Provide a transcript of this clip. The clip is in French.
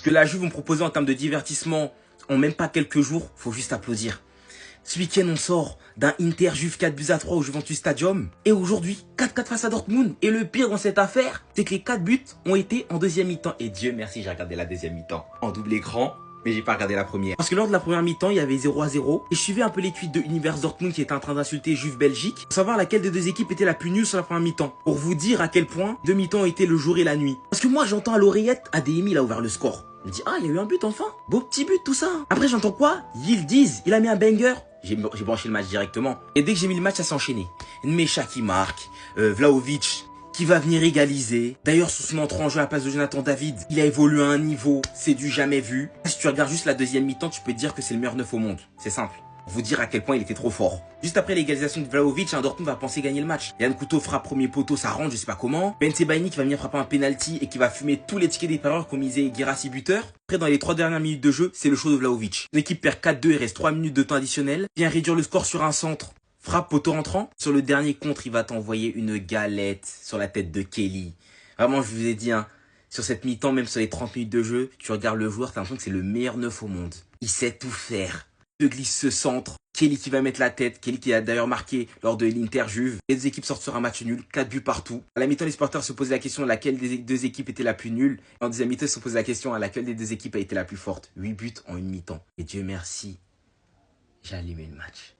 Ce que la Juve me proposait en termes de divertissement en même pas quelques jours, faut juste applaudir. Ce week-end, on sort d'un Inter Juve 4-3 au Juventus Stadium. Et aujourd'hui, 4-4 face à Dortmund. Et le pire dans cette affaire, c'est que les 4 buts ont été en deuxième mi-temps. Et Dieu merci, j'ai regardé la deuxième mi-temps en double écran. Mais j'ai pas regardé la première. Parce que lors de la première mi-temps, il y avait 0-0. Et je suivais un peu les tweets de Univers Dortmund qui était en train d'insulter Juve Belgique. Pour savoir laquelle des deux équipes était la plus nulle sur la première mi-temps. Pour vous dire à quel point deux mi-temps étaient le jour et la nuit. Parce que moi, j'entends à l'oreillette, ADMI, il a ouvert le score. Je me dis, ah, il y a eu un but enfin. Beau petit but, tout ça. Après, j'entends quoi? Yildiz, il a mis un banger. J'ai branché le match directement. Et dès que j'ai mis le match, ça s'est enchaîné. Nmecha qui marque, Vlahovic qui va venir égaliser. D'ailleurs, sous son entrée en jeu à la place de Jonathan David, il a évolué à un niveau, c'est du jamais vu. Si tu regardes juste la deuxième mi-temps, tu peux te dire que c'est le meilleur neuf au monde. C'est simple. Pour vous dire à quel point il était trop fort. Juste après l'égalisation de Vlahovic, Dortmund va penser gagner le match. Yann Couto frappe premier poteau, ça rentre, je sais pas comment. Ben Sebaini qui va venir frapper un penalty et qui va fumer tous les tickets des parieurs qu'ont misé Guirassy buteur. Après, dans les 3 dernières minutes de jeu, c'est le show de Vlahovic. L'équipe perd 4-2 et reste 3 minutes de temps additionnel. Vient réduire le score sur un centre. Frappe poteau rentrant. Sur le dernier contre, il va t'envoyer une galette sur la tête de Kelly. Vraiment, je vous ai dit, sur cette mi-temps, même sur les 30 minutes de jeu, tu regardes le joueur, t'as l'impression que c'est le meilleur neuf au monde. Il sait tout faire. Il glisse ce centre. Kelly qui va mettre la tête. Kelly qui a d'ailleurs marqué lors de l'Inter Juve. Les deux équipes sortent sur un match nul. 4 buts partout. À la mi-temps, les supporters se posaient la question à laquelle des deux équipes était la plus nulle. En deuxième mi-temps, ils se posaient la question à laquelle des deux équipes a été la plus forte. 8 buts en une mi-temps. Et Dieu merci, j'ai allumé le match.